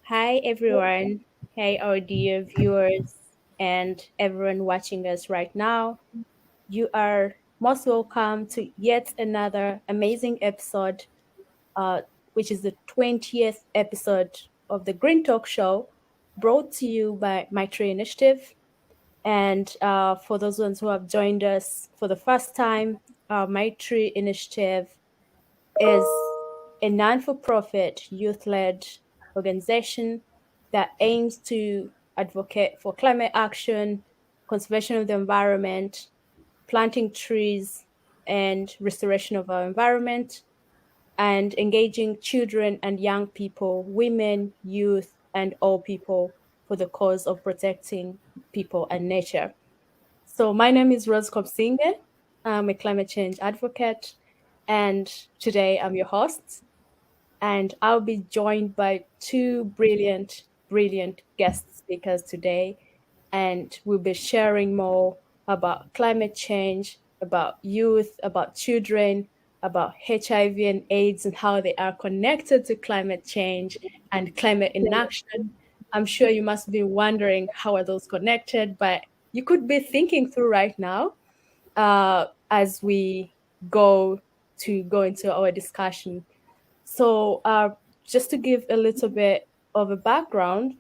Hi, everyone. Hey, our dear viewers and everyone watching us right now. You are most welcome to yet another amazing episode, uh, which is the 20th episode of the Green Talk Show, brought to you by My Tree Initiative. And for those ones who have joined us for the first time, My Tree Initiative is a non for profit youth led organization that aims to advocate for climate action, conservation of the environment, planting trees, and restoration of our environment, and engaging children and young people, women, youth, and all people for the cause of protecting people and nature. So, my name is Rose Kopsinge. I'm a climate change advocate, and today I'm your host, and I'll be joined by two brilliant guest speakers today. And we'll be sharing more about climate change, about youth, about children, about HIV and AIDS and how they are connected to climate change and climate inaction. I'm sure you must be wondering how are those connected, but you could be thinking through right now as we go into our discussion. So, just to give a little bit of a background,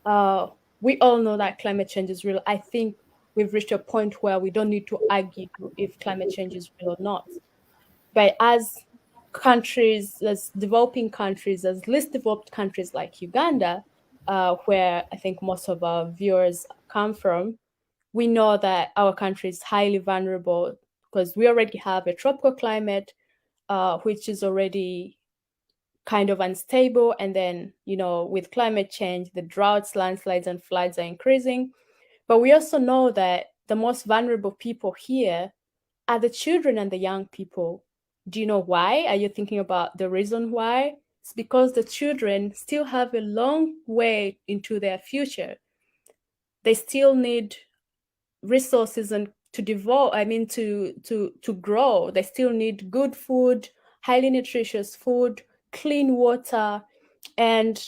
uh, we all know that climate change is real. I think we've reached a point where we don't need to argue if climate change is real or not. But as developing countries, as least developed countries like Uganda, where I think most of our viewers come from, we know that our country is highly vulnerable because we already have a tropical climate, which is already kind of unstable. And then, with climate change, the droughts, landslides, and floods are increasing. But we also know that the most vulnerable people here are the children and the young people. Do you know why? Are you thinking about the reason why? It's because the children still have a long way into their future. They still need resources and to develop, to grow. They still need good food, highly nutritious food, clean water, and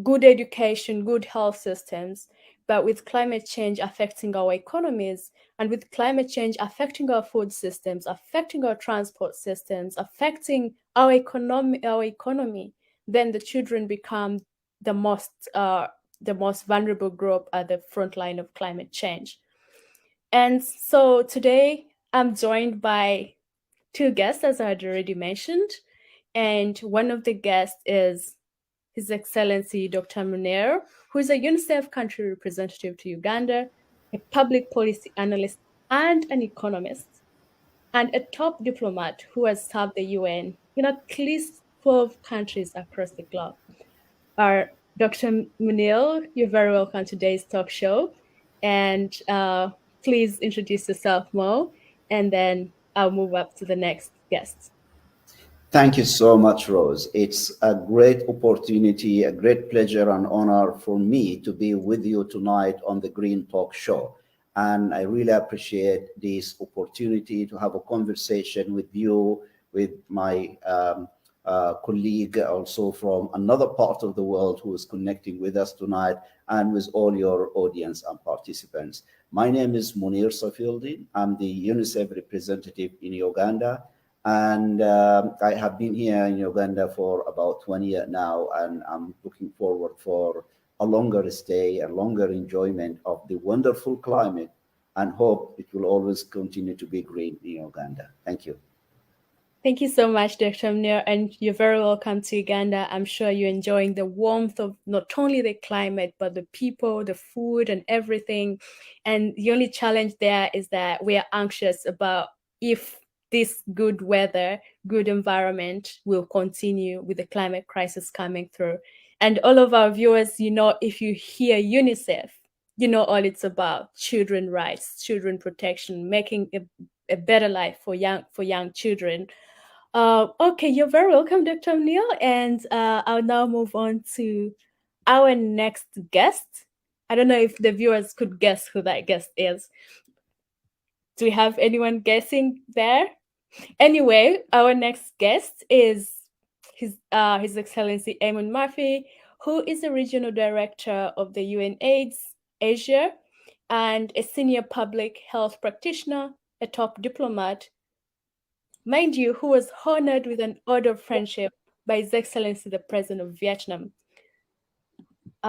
good education, good health systems. But with climate change affecting our economies, and with climate change affecting our food systems, affecting our transport systems, affecting our economy, then the children become the most vulnerable group at the front line of climate change. And so today I'm joined by two guests, as I had already mentioned. And one of the guests is His Excellency Dr. Munir, who is a UNICEF country representative to Uganda, a public policy analyst and an economist, and a top diplomat who has served the UN in at least 12 countries across the globe. Dr. Munir, you're very welcome to today's talk show. And please introduce yourself more, and then I'll move up to the next guest. Thank you so much, Rose. It's a great opportunity, a great pleasure and honor for me to be with you tonight on the Green Talk Show. And I really appreciate this opportunity to have a conversation with you, with my colleague also from another part of the world who is connecting with us tonight, and with all your audience and participants. My name is Munir Safieldin. I'm the UNICEF representative in Uganda, and I have been here in Uganda for about 20 years now, and I'm looking forward for a longer stay, a longer enjoyment of the wonderful climate, and hope it will always continue to be green in Uganda. Thank you. Thank you so much, Dr. Munir, and you're very welcome to Uganda. I'm sure you're enjoying the warmth of not only the climate, but the people, the food, and everything. And the only challenge there is that we are anxious about if this good weather, good environment will continue with the climate crisis coming through. And all of our viewers, if you hear UNICEF, you know all it's about: children rights, children protection, making a better life for young children. Okay, you're very welcome, Dr. Neil. And I'll now move on to our next guest. I don't know if the viewers could guess who that guest is. Do we have anyone guessing there? Anyway, our next guest is His Excellency Eamon Murphy, who is the Regional Director of the UNAIDS Asia and a senior public health practitioner, a top diplomat, mind you, who was honored with an Order of Friendship by His Excellency the President of Vietnam.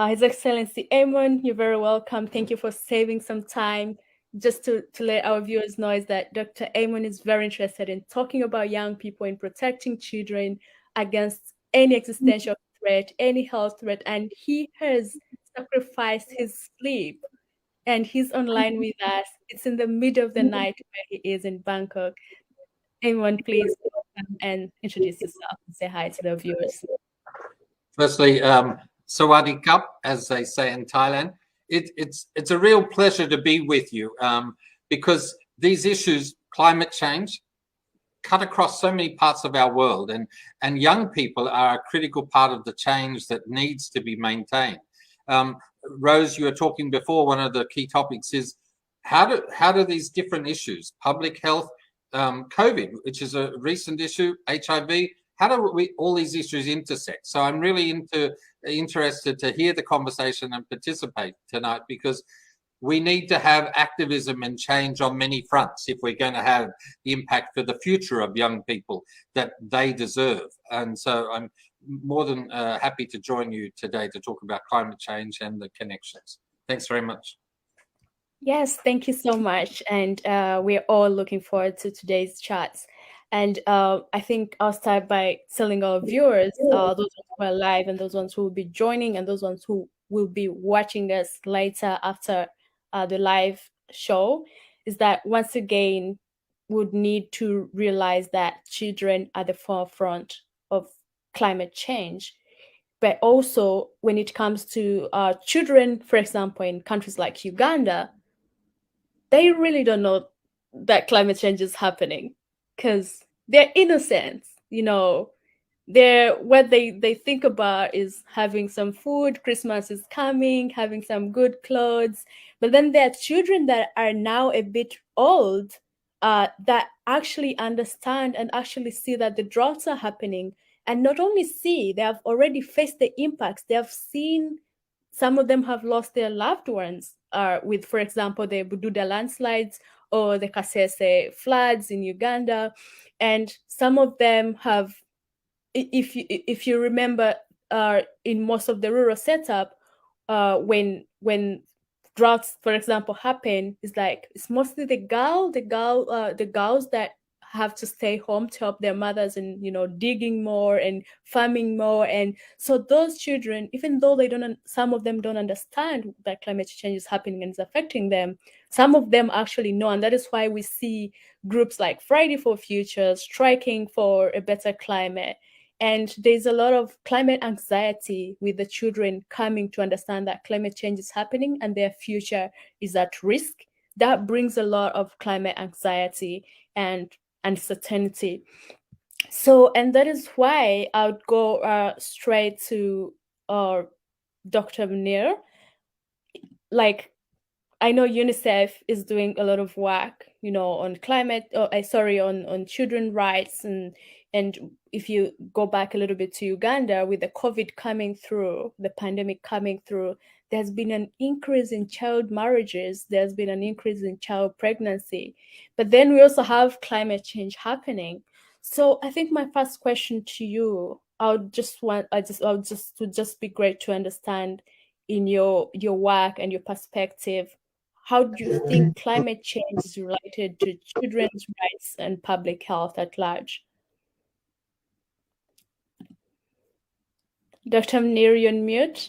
His Excellency Eamon, you're very welcome. Thank you for saving some time. Just to let our viewers know is that Dr. Eamon is very interested in talking about young people and protecting children against any existential threat, any health threat, and he has sacrificed his sleep and he's online with us. It's in the middle of the night where he is in Bangkok. Eamon, please come and introduce yourself and say hi to the viewers. Firstly, Sawadee Krap, as they say in Thailand. It's a real pleasure to be with you because these issues, climate change, cut across so many parts of our world, and young people are a critical part of the change that needs to be maintained. Rose, you were talking before, one of the key topics is how do these different issues, public health, COVID, which is a recent issue, HIV, how do all these issues intersect? So I'm really interested to hear the conversation and participate tonight, because we need to have activism and change on many fronts if we're going to have the impact for the future of young people that they deserve. And so I'm more than happy to join you today to talk about climate change and the connections. Thanks very much. Yes, thank you so much. And we're all looking forward to today's chats. And I think I'll start by telling our viewers, those ones who are live and those ones who will be joining and those ones who will be watching us later after the live show, is that once again, would need to realize that children are the forefront of climate change. But also when it comes to children, for example, in countries like Uganda, they really don't know that climate change is happening because they're innocent, what they think about is having some food, Christmas is coming, having some good clothes. But then there are children that are now a bit old that actually understand and actually see that the droughts are happening, and not only see, they have already faced the impacts. They have seen, some of them have lost their loved ones with, for example, the Bududa landslides or the Kasese floods in Uganda. And some of them have, if you remember, in most of the rural setup, when droughts, for example, happen, it's mostly the girls that have to stay home to help their mothers and digging more and farming more. And so those children, even though some of them don't understand that climate change is happening and is affecting them, some of them actually know. And that is why we see groups like Friday for Future striking for a better climate. And there's a lot of climate anxiety with the children coming to understand that climate change is happening and their future is at risk. That brings a lot of climate anxiety and uncertainty. So, and that is why I would go straight to Dr. Munir. I know UNICEF is doing a lot of work, on climate, on children rights. And if you go back a little bit to Uganda, with the COVID coming through, the pandemic coming through, there's been an increase in child marriages. There's been an increase in child pregnancy. But then we also have climate change happening. So I think my first question to you, would just be great to understand in your work and your perspective, how do you think climate change is related to children's rights and public health at large? Dr. Munir, you're on mute.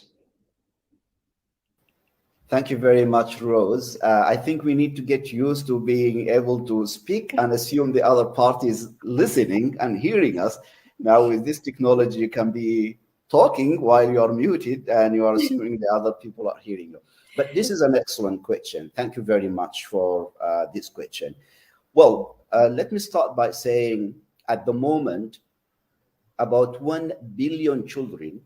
Thank you very much, Rose. I think we need to get used to being able to speak and assume the other party is listening and hearing us. Now, with this technology, you can be talking while you are muted and you are assuming the other people are hearing you. But this is an excellent question. Thank you very much for this question. Well, let me start by saying at the moment, about 1 billion children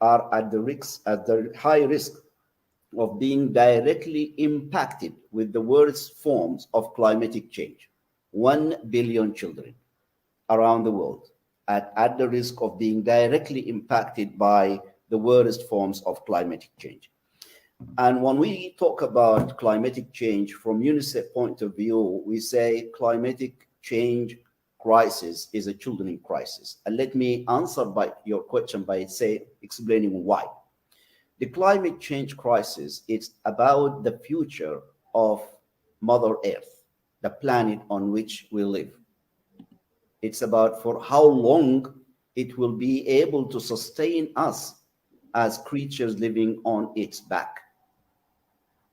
are at the high risk of being directly impacted with the worst forms of climatic change. 1 billion children around the world. at the risk of being directly impacted by the worst forms of climatic change. And when we talk about climatic change from UNICEF point of view, we say climatic change crisis is a children crisis. And let me answer by your question by explaining why. The climate change crisis is about the future of Mother Earth, the planet on which we live. It's about for how long it will be able to sustain us as creatures living on its back.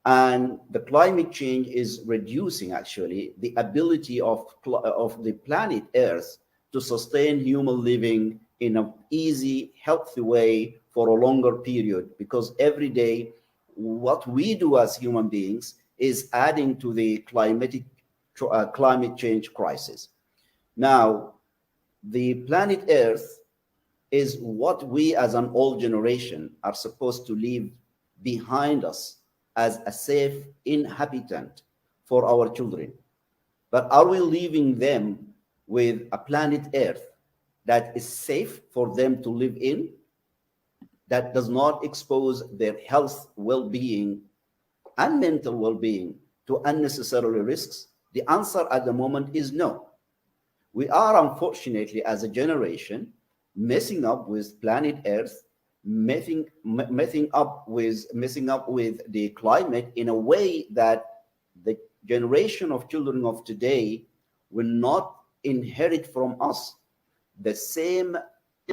And the climate change is reducing actually the ability of the planet Earth to sustain human living in an easy, healthy way for a longer period, because every day what we do as human beings is adding to the climate change crisis. Now, the planet Earth is what we as an old generation are supposed to leave behind us as a safe inhabitant for our children. But are we leaving them with a planet Earth that is safe for them to live in, that does not expose their health, well-being, and mental well-being to unnecessary risks? The answer at the moment is no. We are, unfortunately, as a generation, messing up with planet Earth, messing up with the climate in a way that the generation of children of today will not inherit from us the same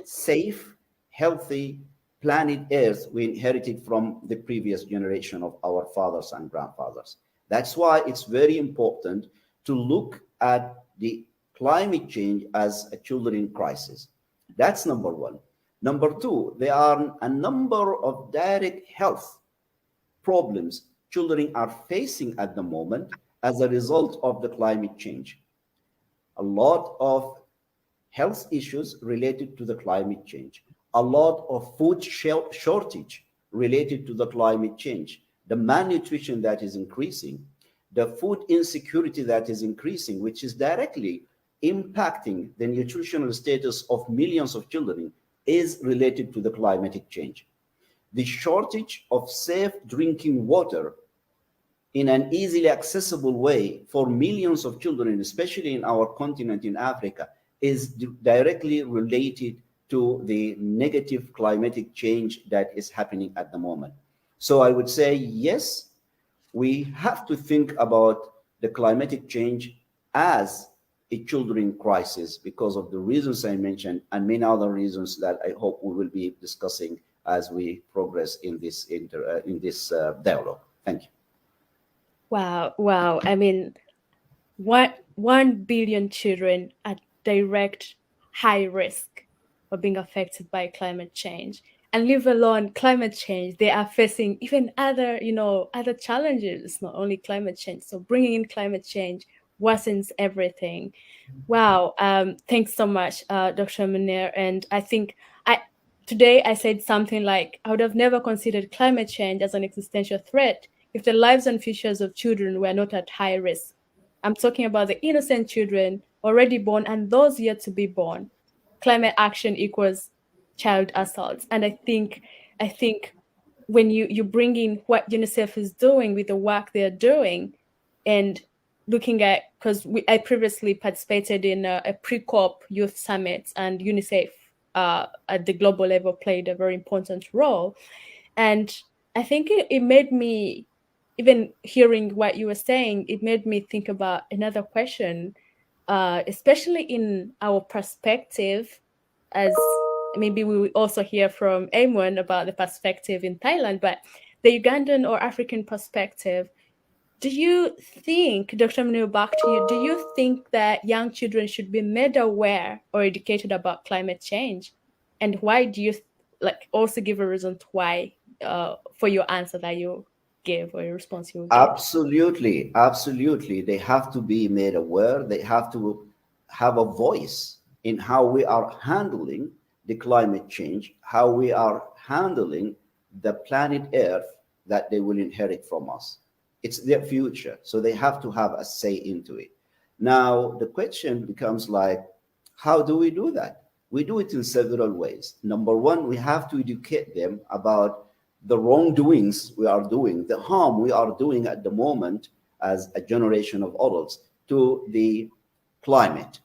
safe, healthy planet Earth we inherited from the previous generation of our fathers and grandfathers. That's why it's very important to look at the climate change as a children crisis. That's number one. Number two, there are a number of direct health problems children are facing at the moment as a result of the climate change. A lot of health issues related to the climate change, a lot of food shortage related to the climate change, the malnutrition that is increasing, the food insecurity that is increasing, which is directly impacting the nutritional status of millions of children, is related to the climatic change. The shortage of safe drinking water in an easily accessible way for millions of children, especially in our continent in Africa, is directly related to the negative climatic change that is happening at the moment. So I would say, yes, we have to think about the climatic change as a children crisis because of the reasons I mentioned and many other reasons that I hope we will be discussing as we progress in this dialogue. Thank you. Wow. I mean, 1 billion children at direct high risk of being affected by climate change. And leave alone climate change, they are facing even other challenges. It's not only climate change. So bringing in climate change worsens everything. Wow. Thanks so much, Dr. Munir. And I think today I said something like, I would have never considered climate change as an existential threat if the lives and futures of children were not at high risk. I'm talking about the innocent children already born and those yet to be born. Climate action equals child assault. And I think when you bring in what UNICEF is doing with the work they're doing and looking at, because I previously participated in a pre-COP youth summit, and UNICEF at the global level played a very important role. And I think it made me, even hearing what you were saying, it made me think about another question, especially in our perspective, as maybe we will also hear from Amon about the perspective in Thailand, but the Ugandan or African perspective. Do you think, Dr. Munir, back to you, do you think that young children should be made aware or educated about climate change? And why do you also give a reason why for your answer that you give or your response you will give? Absolutely. They have to be made aware. They have to have a voice in how we are handling the climate change, how we are handling the planet Earth that they will inherit from us. It's their future, so they have to have a say into it. Now, the question becomes like, how do we do that? We do it in several ways. Number one, we have to educate them about the wrongdoings we are doing, the harm we are doing at the moment as a generation of adults to the climate,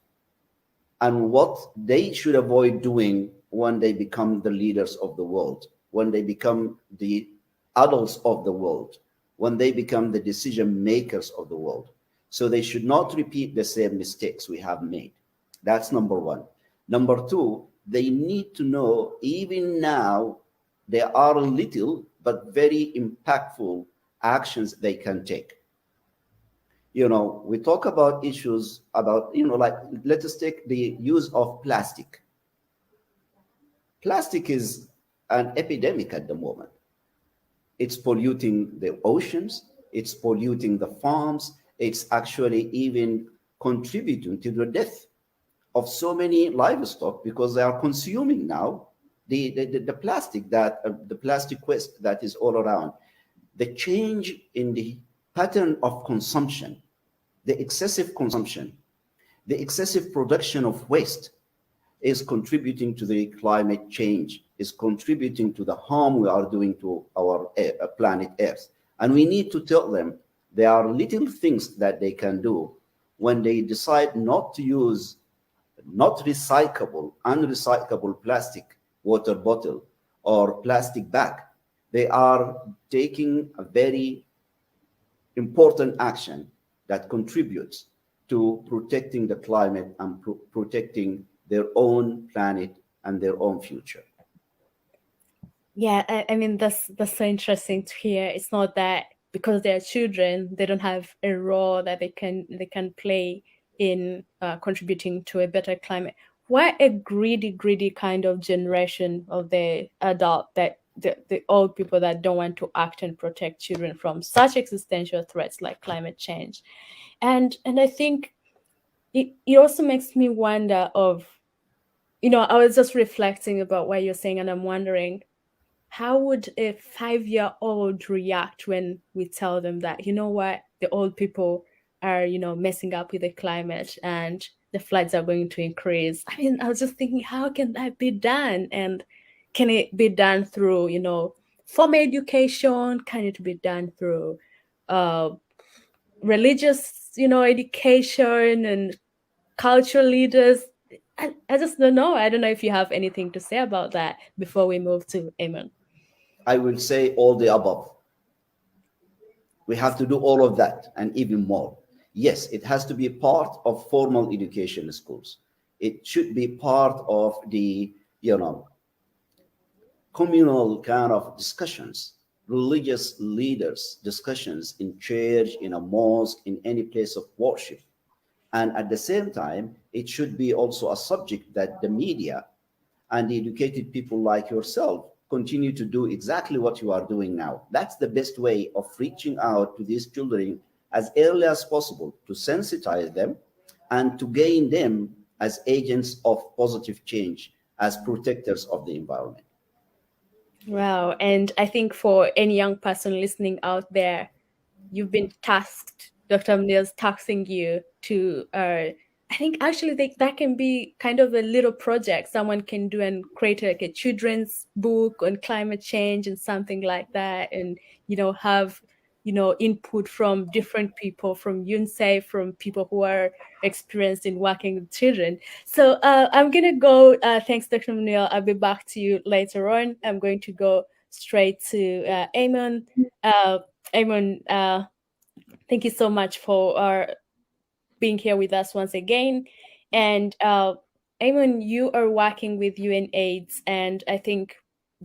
and what they should avoid doing when they become the leaders of the world, when they become the adults of the world, when they become the decision makers of the world. So they should not repeat the same mistakes we have made. That's number one. Number two, they need to know even now there are little but very impactful actions they can take. We talk about issues about, like, let us take the use of plastic. Plastic is an epidemic at the moment. It's polluting the oceans, it's polluting the farms, it's actually even contributing to the death of so many livestock because they are consuming now the plastic, that the plastic waste that is all around. The change in the pattern of consumption, the excessive consumption, the excessive production of waste is contributing to the climate change, is contributing to the harm we are doing to our planet Earth. And we need to tell them there are little things that they can do when they decide not to use not recyclable, unrecyclable plastic water bottle or plastic bag. They are taking a very important action that contributes to protecting the climate and protecting their own planet and their own future. Yeah, I mean that's so interesting to hear. It's not that because they're children, they don't have a role that they can play in contributing to a better climate. We're a greedy kind of generation of the adult, that the old people that don't want to act and protect children from such existential threats like climate change. And I think it also makes me wonder of, I was just reflecting about what you're saying, and I'm wondering, how would a 5-year-old react when we tell them that, you know what, the old people are, messing up with the climate and the floods are going to increase? I mean, I was just thinking, how can that be done? And can it be done through, formal education? Can it be done through religious, education and cultural leaders? I just don't know. I don't know if you have anything to say about that before we move to Amen. I will say all the above. We have to do all of that and even more. Yes, it has to be part of formal education schools. It should be part of the, communal kind of discussions, religious leaders discussions in church, in a mosque, in any place of worship. And at the same time, it should be also a subject that the media and the educated people like yourself continue to do exactly what you are doing now. That's the best way of reaching out to these children as early as possible, to sensitize them and to gain them as agents of positive change, as protectors of the environment. Wow. And I think for any young person listening out there, you've been tasked, Dr. Amnil's taxing you to, I think actually that can be kind of a little project someone can do and create like a children's book on climate change and something like that. And, have, input from different people, from UNICEF, from people who are experienced in working with children. So I'm going to go, thanks, Dr. Amnil. I'll be back to you later on. I'm going to go straight to Eamon. Eamon, thank you so much for being here with us once again. And Eamon, you are working with UNAIDS, and I think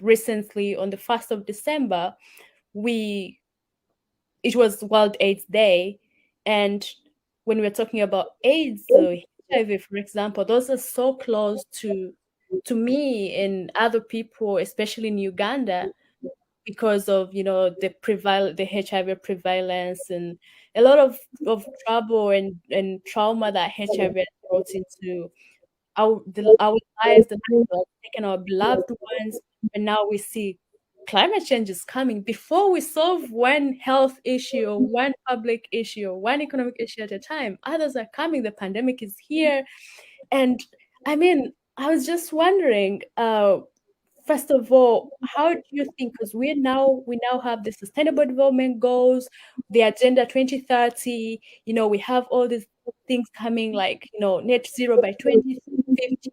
recently on the 1st of December, it was World AIDS Day. And when we're talking about AIDS, so HIV, for example, those are so close to me and other people, especially in Uganda, because of the HIV prevalence and a lot of trouble and trauma that HIV has brought into our lives, that have taken our beloved ones. And now we see climate change is coming. Before we solve one health issue or one public issue or one economic issue at a time, others are coming. The pandemic is here. And I mean, I was just wondering, first of all, how do you think, because we now have the Sustainable Development Goals, the Agenda 2030, we have all these things coming, like, net zero by 2050. So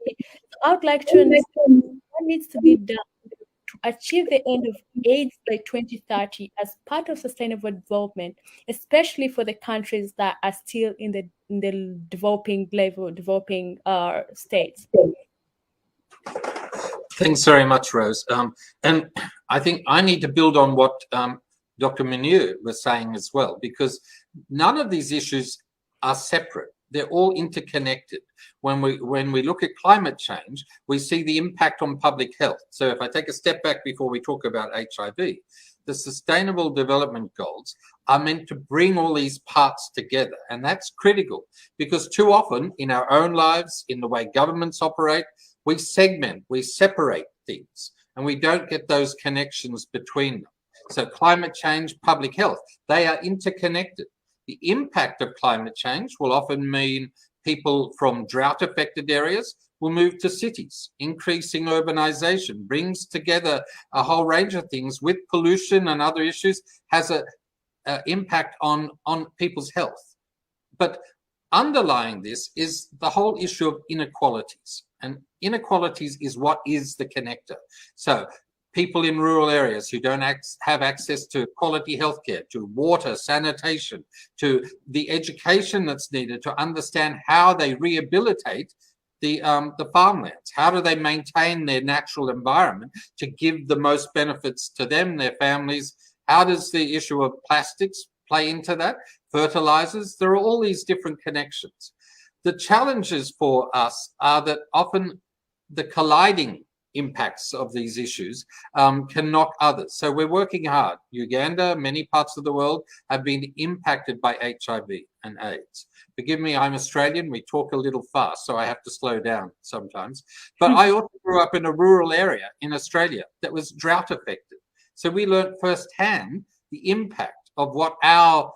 I would like to understand what needs to be done to achieve the end of AIDS by 2030 as part of sustainable development, especially for the countries that are still in the developing level, developing states. Thanks very much, Rose. And I think I need to build on what Dr. Munir was saying as well, because none of these issues are separate. They're all interconnected. When we look at climate change, we see the impact on public health. So if I take a step back before we talk about HIV, the Sustainable Development Goals are meant to bring all these parts together. And that's critical because too often in our own lives, in the way governments operate, we segment, we separate things, and we don't get those connections between them. So climate change, public health, they are interconnected. The impact of climate change will often mean people from drought-affected areas will move to cities. Increasing urbanization brings together a whole range of things with pollution and other issues, has an impact on people's health. But underlying this is the whole issue of inequalities. And inequalities is what is the connector. So people in rural areas who don't have access to quality healthcare, to water, sanitation, to the education that's needed to understand how they rehabilitate the farmlands. How do they maintain their natural environment to give the most benefits to them, their families? How does the issue of plastics play into that? Fertilizers, there are all these different connections. The challenges for us are that often the colliding impacts of these issues can knock others. So we're working hard. Uganda, many parts of the world have been impacted by HIV and AIDS. Forgive me, I'm Australian. We talk a little fast, so I have to slow down sometimes. But I also grew up in a rural area in Australia that was drought affected. So we learned firsthand the impact of what our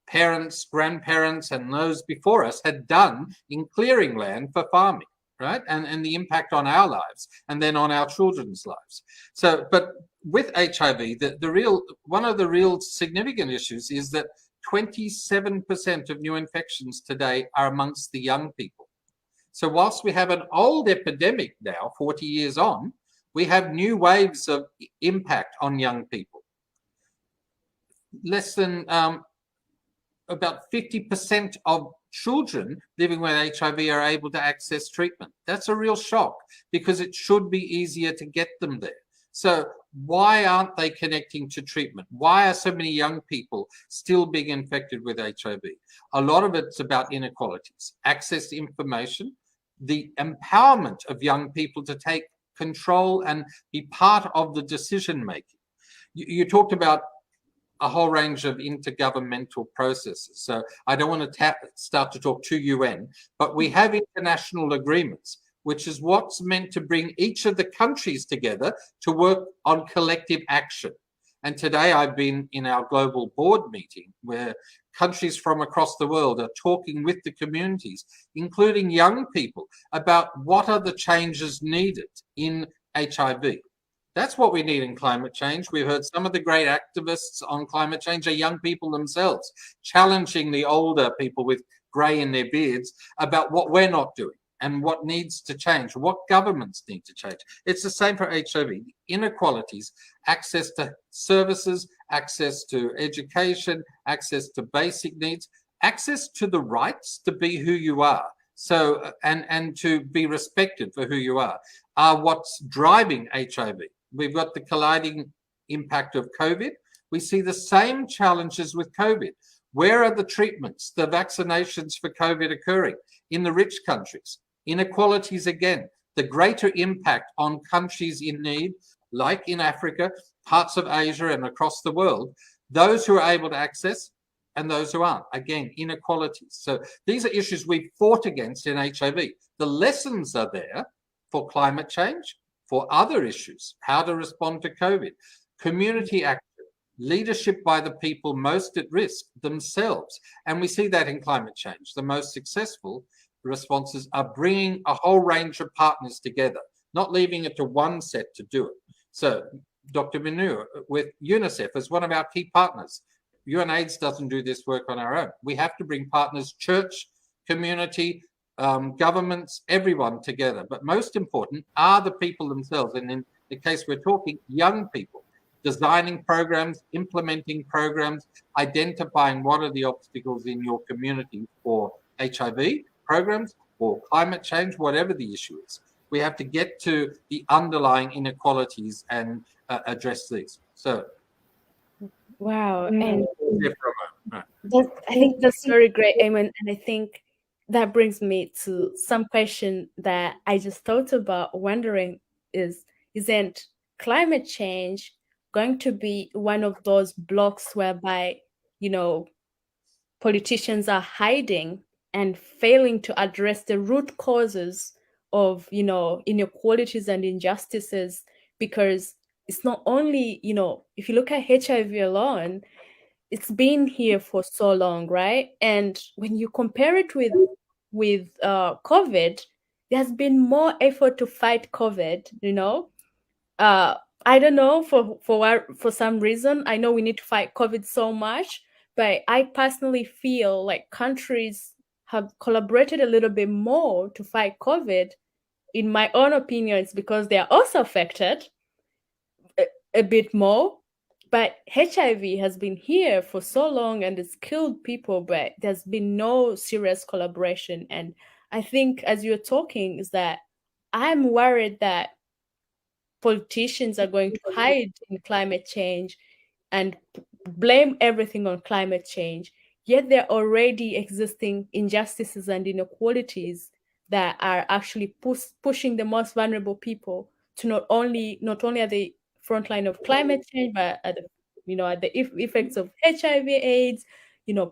parents, grandparents, and those before us had done in clearing land for farming, right? And the impact on our lives and then on our children's lives. So, but with HIV, one of the real significant issues is that 27% of new infections today are amongst the young people. So whilst we have an old epidemic now, 40 years on, we have new waves of impact on young people. Less than about 50% of children living with HIV are able to access treatment. That's a real shock because it should be easier to get them there. So why aren't they connecting to treatment? Why are so many young people still being infected with HIV? A lot of it's about inequalities, access to information, the empowerment of young people to take control and be part of the decision making. You talked about a whole range of intergovernmental processes. So I don't want to start to talk to UN, but we have international agreements, which is what's meant to bring each of the countries together to work on collective action. And today I've been in our global board meeting where countries from across the world are talking with the communities, including young people, about what are the changes needed in HIV. That's what we need in climate change. We've heard some of the great activists on climate change are young people themselves, challenging the older people with grey in their beards about what we're not doing and what needs to change, what governments need to change. It's the same for HIV. Inequalities, access to services, access to education, access to basic needs, access to the rights to be who you are. So, and to be respected for who you are what's driving HIV. We've got the colliding impact of COVID. We see the same challenges with COVID. Where are the treatments, the vaccinations for COVID occurring? In the rich countries. Inequalities again, the greater impact on countries in need, like in Africa, parts of Asia and across the world, those who are able to access and those who aren't. Again, inequalities. So these are issues we've fought against in HIV. The lessons are there for climate change, for other issues, how to respond to COVID, community action, leadership by the people most at risk themselves. And we see that in climate change. The most successful responses are bringing a whole range of partners together, not leaving it to one set to do it. So Dr. Minu, with UNICEF as one of our key partners, UNAIDS doesn't do this work on our own. We have to bring partners, church, community, governments, everyone together. But most important are the people themselves. And in the case we're talking, young people, designing programs, implementing programs, identifying what are the obstacles in your community for HIV programs or climate change, whatever the issue is. We have to get to the underlying inequalities and address these. So, Wow. And right. I think that's very great, Eamon. And I think that brings me to some question that I just thought about wondering isn't climate change going to be one of those blocks whereby, politicians are hiding and failing to address the root causes of, inequalities and injustices? Because it's not only, if you look at HIV alone, it's been here for so long, right? And when you compare it with COVID, there's been more effort to fight COVID. I don't know for some reason. I know we need to fight COVID so much, but I personally feel like countries have collaborated a little bit more to fight COVID. In my own opinion, it's because they are also affected a bit more. But HIV has been here for so long and it's killed people, but there's been no serious collaboration. And I think as you're talking is that I'm worried that politicians are going to hide in climate change and blame everything on climate change, yet there are already existing injustices and inequalities that are actually pushing the most vulnerable people to not only at the front line of climate change, but at the effects of HIV/AIDS,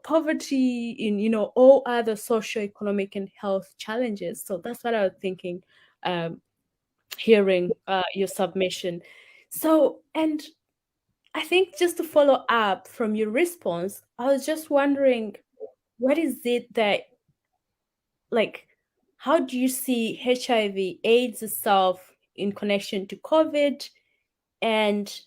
poverty, in all other socioeconomic and health challenges. So that's what I was thinking, hearing your submission. So, and I think just to follow up from your response, I was just wondering, what is it that, like, how do you see HIV/AIDS itself in connection to COVID and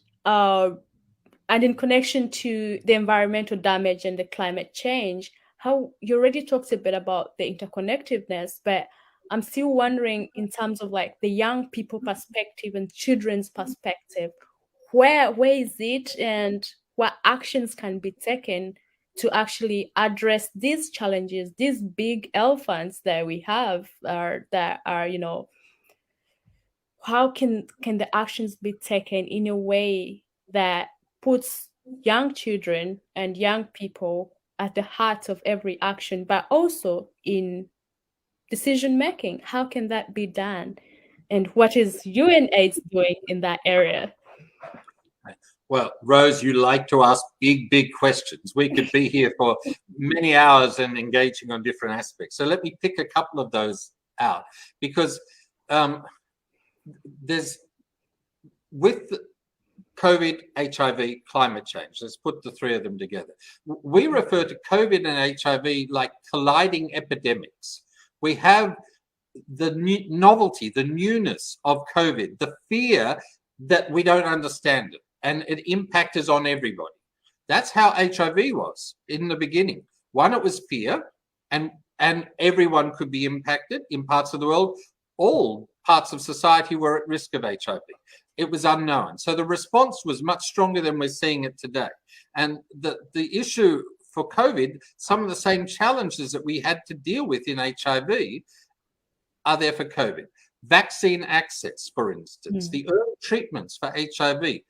in connection to the environmental damage and the climate change? How you already talked a bit about the interconnectedness, but I'm still wondering in terms of like the young people perspective and children's perspective, where is it and what actions can be taken to actually address these challenges, these big elephants that we have that are, how can the actions be taken in a way that puts young children and young people at the heart of every action, but also in decision making? How can that be done? And what is UNAIDS doing in that area? Well, Rose, you like to ask big questions. We could be here for many hours and engaging on different aspects. So let me pick a couple of those out, because there's, with COVID, HIV, climate change, let's put the three of them together. We refer to COVID and HIV like colliding epidemics. We have the novelty, the newness of COVID, the fear that we don't understand it, and it impact is on everybody. That's how HIV was in the beginning. One, it was fear, and everyone could be impacted in parts of the world. All parts of society were at risk of HIV. It was unknown. So the response was much stronger than we're seeing it today. And the issue for COVID, some of the same challenges that we had to deal with in HIV are there for COVID. Vaccine access, for instance, the early treatments for HIV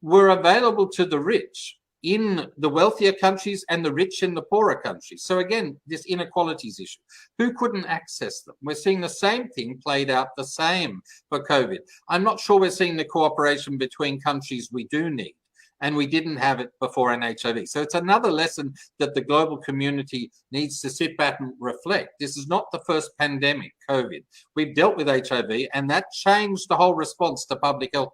were available to the rich in the wealthier countries and the rich in the poorer countries. So again, this inequalities issue. Who couldn't access them? We're seeing the same thing played out the same for COVID. I'm not sure we're seeing the cooperation between countries we do need, and we didn't have it before in HIV. So it's another lesson that the global community needs to sit back and reflect. This is not the first pandemic, COVID. We've dealt with HIV, and that changed the whole response to public health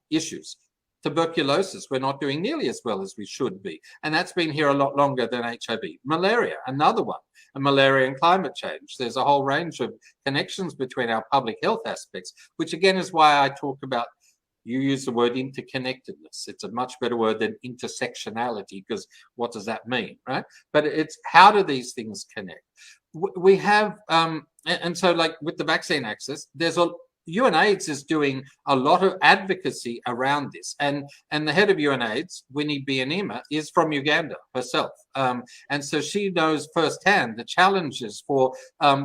issues. Tuberculosis, we're not doing nearly as well as we should be. And that's been here a lot longer than HIV. Malaria, another one. And malaria and climate change. There's a whole range of connections between our public health aspects, which again is why I talk about, you use the word interconnectedness. It's a much better word than intersectionality, because what does that mean, right? But it's how do these things connect? We have, and so like with the vaccine access, there's a, UNAIDS is doing a lot of advocacy around this, and the head of UNAIDS, Winnie Byanyima, is from Uganda herself, and so she knows firsthand the challenges for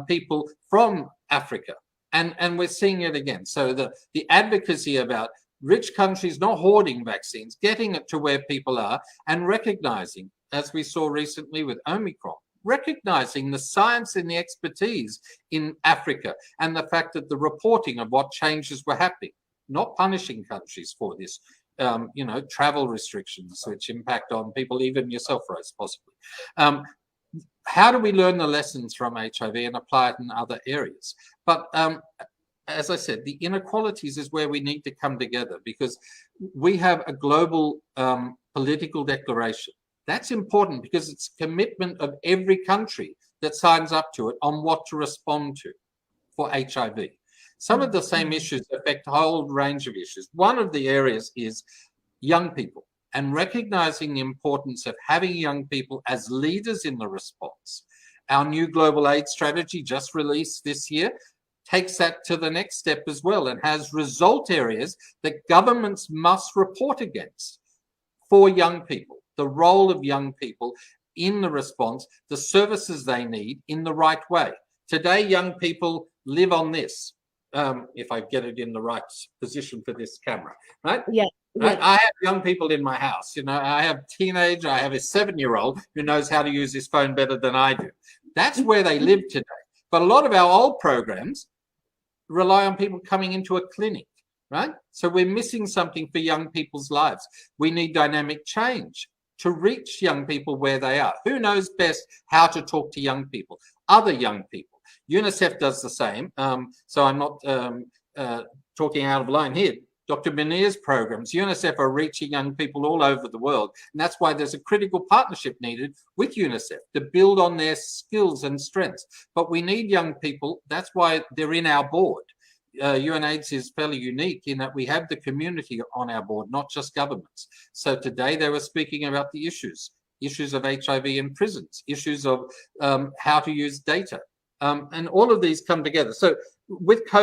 people from Africa, and we're seeing it again. So the advocacy about rich countries not hoarding vaccines, getting it to where people are, and recognizing, as we saw recently with Omicron, recognizing the science and the expertise in Africa and the fact that the reporting of what changes were happening, not punishing countries for this, travel restrictions which impact on people, even yourself, Rose, possibly. How do we learn the lessons from HIV and apply it in other areas? But as I said, the inequalities is where we need to come together, because we have a global political declaration. That's important because it's commitment of every country that signs up to it on what to respond to for HIV. Some of the same issues affect a whole range of issues. One of the areas is young people, and recognizing the importance of having young people as leaders in the response. Our new global AIDS strategy, just released this year, takes that to the next step as well, and has result areas that governments must report against for young people. The role of young people in the response, the services they need in the right way. Today, young people live on this, if I get it in the right position for this camera, right? Yeah. I have young people in my house. I have a teenager, I have a 7-year-old who knows how to use his phone better than I do. That's where they live today. But a lot of our old programs rely on people coming into a clinic, right? So we're missing something for young people's lives. We need dynamic change to reach young people where they are. Who knows best how to talk to young people? Other young people. UNICEF does the same. So I'm not talking out of line here. Dr. Munir's programs, UNICEF are reaching young people all over the world. And that's why there's a critical partnership needed with UNICEF to build on their skills and strengths. But we need young people. That's why they're in our board. UNAIDS is fairly unique in that we have the community on our board, not just governments. So today they were speaking about the issues of HIV in prisons, issues of how to use data. And all of these come together. So with COVID,